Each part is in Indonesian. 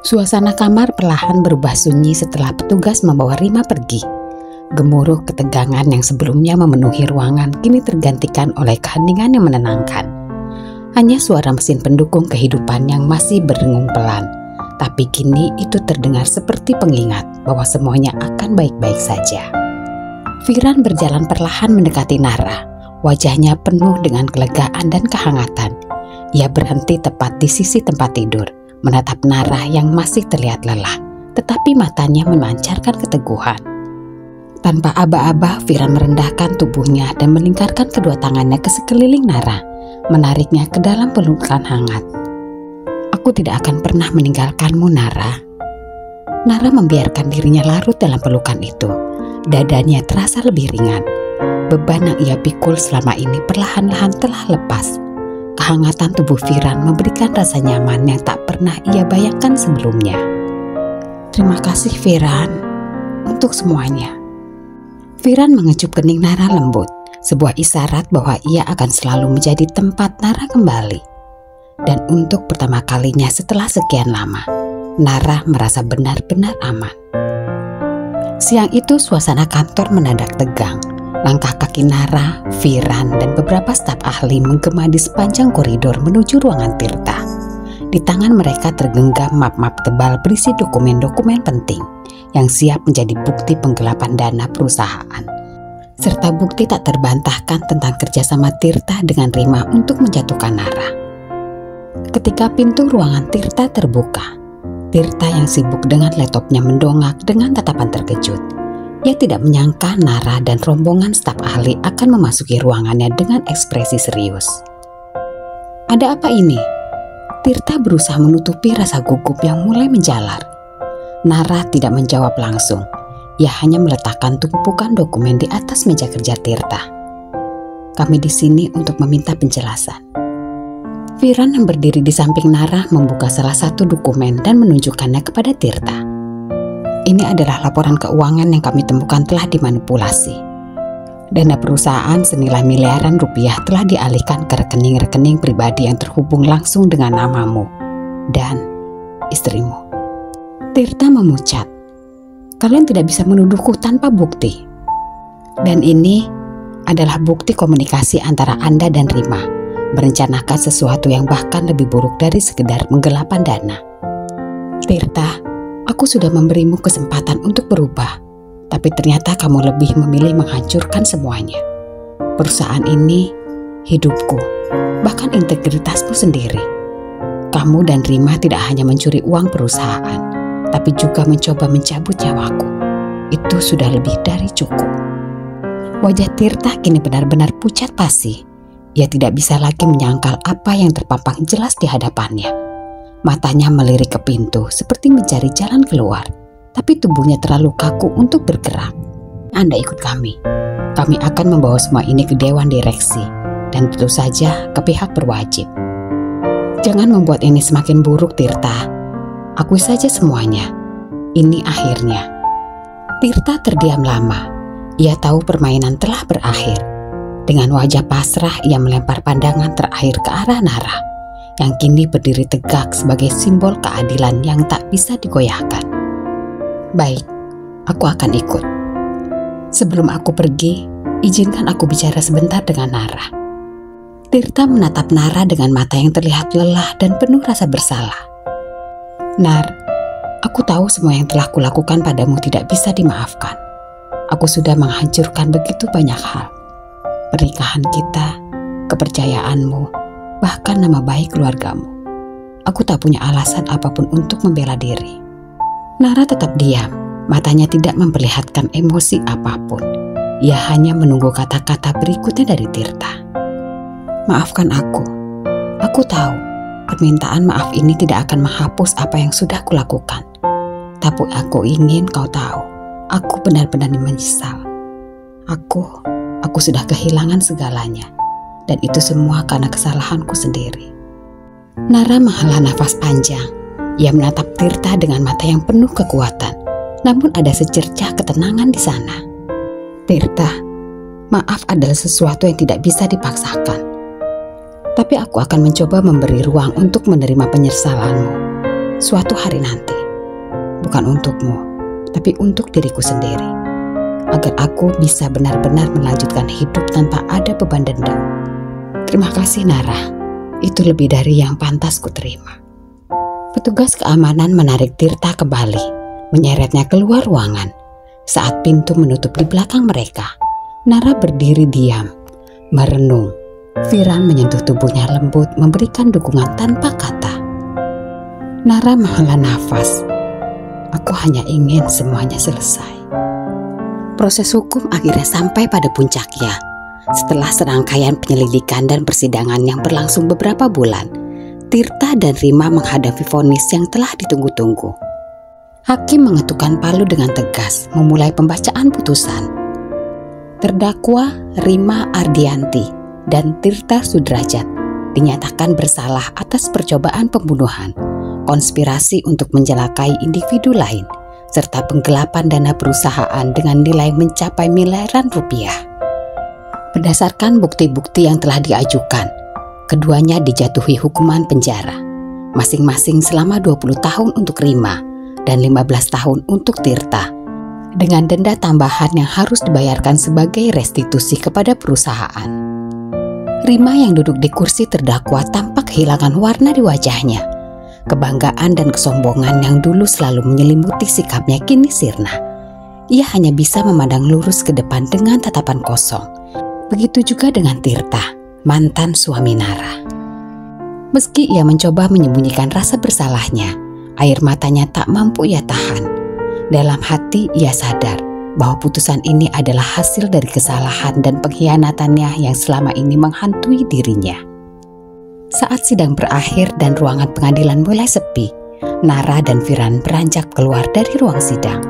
Suasana kamar perlahan berubah sunyi setelah petugas membawa Rima pergi. Gemuruh ketegangan yang sebelumnya memenuhi ruangan kini tergantikan oleh keheningan yang menenangkan. Hanya suara mesin pendukung kehidupan yang masih berdengung pelan. Tapi kini itu terdengar seperti pengingat bahwa semuanya akan baik-baik saja. Firan berjalan perlahan mendekati Nara. Wajahnya penuh dengan kelegaan dan kehangatan. Ia berhenti tepat di sisi tempat tidur, menatap Nara yang masih terlihat lelah, tetapi matanya memancarkan keteguhan. Tanpa aba-aba, Firan merendahkan tubuhnya dan melingkarkan kedua tangannya ke sekeliling Nara, menariknya ke dalam pelukan hangat. "Aku tidak akan pernah meninggalkanmu, Nara." Nara membiarkan dirinya larut dalam pelukan itu. Dadanya terasa lebih ringan. Beban yang ia pikul selama ini perlahan-lahan telah lepas. Kehangatan tubuh Firan memberikan rasa nyaman yang tak pernah ia bayangkan sebelumnya. "Terima kasih, Firan, untuk semuanya." Firan mengecup kening Nara lembut, sebuah isyarat bahwa ia akan selalu menjadi tempat Nara kembali. Dan untuk pertama kalinya setelah sekian lama, Nara merasa benar-benar aman. Siang itu suasana kantor mendadak tegang. Langkah kaki Nara, Firan, dan beberapa staf ahli menggema di sepanjang koridor menuju ruangan Tirta. Di tangan mereka tergenggam map-map tebal berisi dokumen-dokumen penting yang siap menjadi bukti penggelapan dana perusahaan, serta bukti tak terbantahkan tentang kerjasama Tirta dengan Rima untuk menjatuhkan Nara. Ketika pintu ruangan Tirta terbuka, Tirta yang sibuk dengan laptopnya mendongak dengan tatapan terkejut. Ia tidak menyangka Nara dan rombongan staf ahli akan memasuki ruangannya dengan ekspresi serius. "Ada apa ini?" Tirta berusaha menutupi rasa gugup yang mulai menjalar. Nara tidak menjawab langsung. Ia hanya meletakkan tumpukan dokumen di atas meja kerja Tirta. "Kami di sini untuk meminta penjelasan." Firan yang berdiri di samping Nara membuka salah satu dokumen dan menunjukkannya kepada Tirta. "Ini adalah laporan keuangan yang kami temukan telah dimanipulasi. Dana perusahaan senilai miliaran rupiah telah dialihkan ke rekening-rekening pribadi yang terhubung langsung dengan namamu dan istrimu." Tirta memucat. "Kalian tidak bisa menuduhku tanpa bukti. Dan ini adalah bukti komunikasi antara Anda dan Rima, merencanakan sesuatu yang bahkan lebih buruk dari sekedar menggelapan dana. Tirta, aku sudah memberimu kesempatan untuk berubah, tapi ternyata kamu lebih memilih menghancurkan semuanya. Perusahaan ini, hidupku, bahkan integritasmu sendiri. Kamu dan Rima tidak hanya mencuri uang perusahaan, tapi juga mencoba mencabut nyawaku. Itu sudah lebih dari cukup." Wajah Tirta kini benar-benar pucat pasi. Ia tidak bisa lagi menyangkal apa yang terpampang jelas di hadapannya. Matanya melirik ke pintu seperti mencari jalan keluar, tapi tubuhnya terlalu kaku untuk bergerak. "Anda ikut kami. Kami akan membawa semua ini ke Dewan Direksi, dan tentu saja ke pihak berwajib. Jangan membuat ini semakin buruk, Tirta. Akui saja semuanya. Ini akhirnya." Tirta terdiam lama. Ia tahu permainan telah berakhir. Dengan wajah pasrah, ia melempar pandangan terakhir ke arah Nara, yang kini berdiri tegak sebagai simbol keadilan yang tak bisa digoyahkan. "Baik, aku akan ikut. Sebelum aku pergi, izinkan aku bicara sebentar dengan Nara." Tirta menatap Nara dengan mata yang terlihat lelah dan penuh rasa bersalah. "Nar, aku tahu semua yang telah kulakukan padamu tidak bisa dimaafkan. Aku sudah menghancurkan begitu banyak hal. Pernikahan kita, kepercayaanmu, bahkan nama baik keluargamu. Aku tak punya alasan apapun untuk membela diri." Nara tetap diam, matanya tidak memperlihatkan emosi apapun. Ia hanya menunggu kata-kata berikutnya dari Tirta. "Maafkan aku. Aku tahu permintaan maaf ini tidak akan menghapus apa yang sudah kulakukan. Tapi aku ingin kau tahu, aku benar-benar menyesal. Aku sudah kehilangan segalanya, dan itu semua karena kesalahanku sendiri." Nara menghela nafas panjang. Ia menatap Tirta dengan mata yang penuh kekuatan, namun ada secercah ketenangan di sana. "Tirta, maaf adalah sesuatu yang tidak bisa dipaksakan. Tapi aku akan mencoba memberi ruang untuk menerima penyesalanmu. Suatu hari nanti, bukan untukmu, tapi untuk diriku sendiri, agar aku bisa benar-benar melanjutkan hidup tanpa ada beban dendam. Terima kasih Nara, itu lebih dari yang pantas ku terima. Petugas keamanan menarik Tirta kembali, menyeretnya keluar ruangan. Saat pintu menutup di belakang mereka, Nara berdiri diam, merenung. Viran menyentuh tubuhnya lembut, memberikan dukungan tanpa kata. Nara menghela nafas. Aku hanya ingin semuanya selesai. Proses hukum akhirnya sampai pada puncaknya. Setelah serangkaian penyelidikan dan persidangan yang berlangsung beberapa bulan, Tirta dan Rima menghadapi vonis yang telah ditunggu-tunggu. Hakim mengetukkan palu dengan tegas, memulai pembacaan putusan. Terdakwa Rima Ardianti dan Tirta Sudrajat dinyatakan bersalah atas percobaan pembunuhan, konspirasi untuk mencelakai individu lain, serta penggelapan dana perusahaan dengan nilai mencapai miliaran rupiah. Berdasarkan bukti-bukti yang telah diajukan, keduanya dijatuhi hukuman penjara, masing-masing selama 20 tahun untuk Rima dan 15 tahun untuk Tirta, dengan denda tambahan yang harus dibayarkan sebagai restitusi kepada perusahaan. Rima yang duduk di kursi terdakwa tampak kehilangan warna di wajahnya. Kebanggaan dan kesombongan yang dulu selalu menyelimuti sikapnya kini sirna. Ia hanya bisa memandang lurus ke depan dengan tatapan kosong. Begitu juga dengan Tirta, mantan suami Nara. Meski ia mencoba menyembunyikan rasa bersalahnya, air matanya tak mampu ia tahan. Dalam hati ia sadar bahwa putusan ini adalah hasil dari kesalahan dan pengkhianatannya yang selama ini menghantui dirinya. Saat sidang berakhir dan ruangan pengadilan mulai sepi, Nara dan Viran beranjak keluar dari ruang sidang.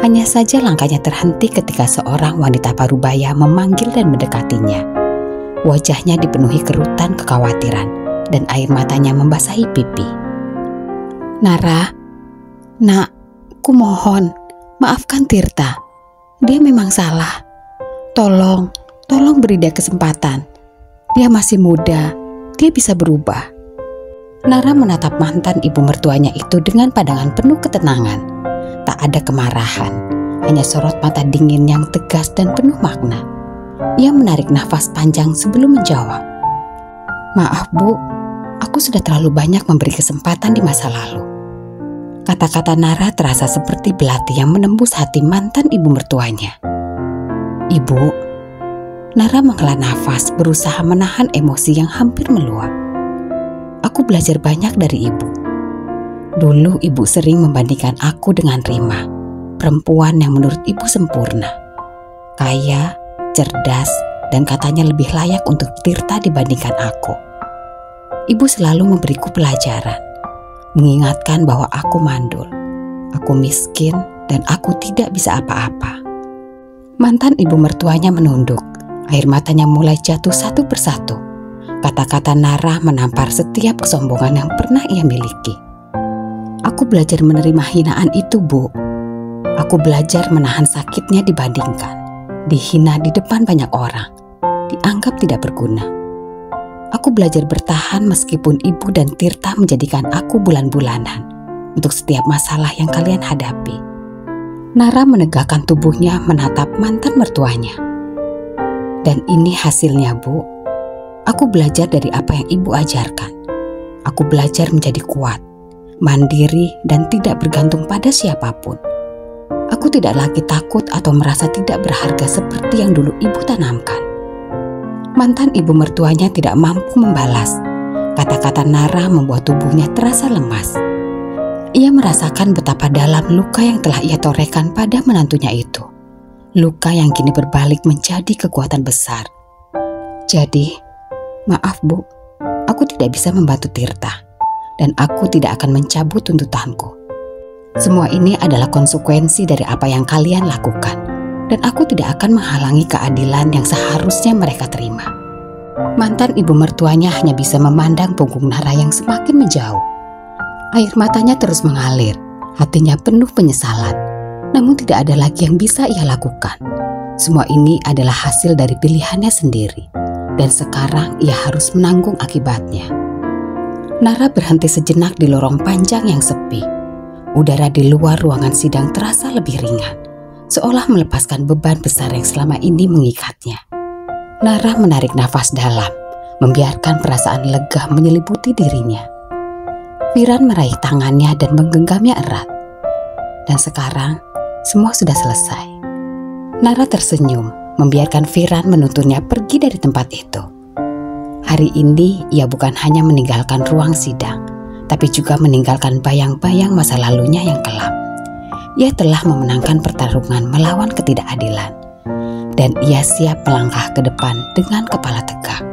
Hanya saja langkahnya terhenti ketika seorang wanita parubaya memanggil dan mendekatinya. Wajahnya dipenuhi kerutan kekhawatiran dan air matanya membasahi pipi. Nara, nak, ku mohon, maafkan Tirta. Dia memang salah. Tolong beri dia kesempatan. Dia masih muda. Dia bisa berubah. Nara menatap mantan ibu mertuanya itu dengan pandangan penuh ketenangan. Tak ada kemarahan, hanya sorot mata dingin yang tegas dan penuh makna. Ia menarik nafas panjang sebelum menjawab. Maaf Bu, aku sudah terlalu banyak memberi kesempatan di masa lalu. Kata-kata Nara terasa seperti belati yang menembus hati mantan ibu mertuanya. Ibu, Nara menghela nafas, berusaha menahan emosi yang hampir meluap. Aku belajar banyak dari ibu. Dulu ibu sering membandingkan aku dengan Rima, perempuan yang menurut ibu sempurna, kaya, cerdas, dan katanya lebih layak untuk Tirta dibandingkan aku. Ibu selalu memberiku pelajaran, mengingatkan bahwa aku mandul, aku miskin, dan aku tidak bisa apa-apa. Mantan ibu mertuanya menunduk. Air matanya mulai jatuh satu persatu. Kata-kata Nara menampar setiap kesombongan yang pernah ia miliki. Aku belajar menerima hinaan itu, Bu. Aku belajar menahan sakitnya dibandingkan, dihina di depan banyak orang, dianggap tidak berguna. Aku belajar bertahan meskipun ibu dan Tirta menjadikan aku bulan-bulanan untuk setiap masalah yang kalian hadapi. Nara menegakkan tubuhnya menatap mantan mertuanya. Dan ini hasilnya, Bu. Aku belajar dari apa yang ibu ajarkan. Aku belajar menjadi kuat, mandiri, dan tidak bergantung pada siapapun. Aku tidak lagi takut atau merasa tidak berharga seperti yang dulu ibu tanamkan. Mantan ibu mertuanya tidak mampu membalas. Kata-kata Nara membuat tubuhnya terasa lemas. Ia merasakan betapa dalam luka yang telah ia torehkan pada menantunya itu. Luka yang kini berbalik menjadi kekuatan besar. Jadi, maaf Bu, aku tidak bisa membantu Tirta, dan aku tidak akan mencabut tuntutanku. Semua ini adalah konsekuensi dari apa yang kalian lakukan, dan aku tidak akan menghalangi keadilan yang seharusnya mereka terima. Mantan ibu mertuanya hanya bisa memandang punggung Nara yang semakin menjauh. Air matanya terus mengalir, hatinya penuh penyesalan. Namun tidak ada lagi yang bisa ia lakukan. Semua ini adalah hasil dari pilihannya sendiri, dan sekarang ia harus menanggung akibatnya. Nara berhenti sejenak di lorong panjang yang sepi. Udara di luar ruangan sidang terasa lebih ringan, seolah melepaskan beban besar yang selama ini mengikatnya. Nara menarik nafas dalam, membiarkan perasaan lega menyelimuti dirinya. Viran meraih tangannya dan menggenggamnya erat. Dan sekarang, semua sudah selesai. Nara tersenyum, membiarkan Viran menuntunnya pergi dari tempat itu. Hari ini ia bukan hanya meninggalkan ruang sidang, tapi juga meninggalkan bayang-bayang masa lalunya yang kelam. Ia telah memenangkan pertarungan melawan ketidakadilan, dan ia siap melangkah ke depan dengan kepala tegak.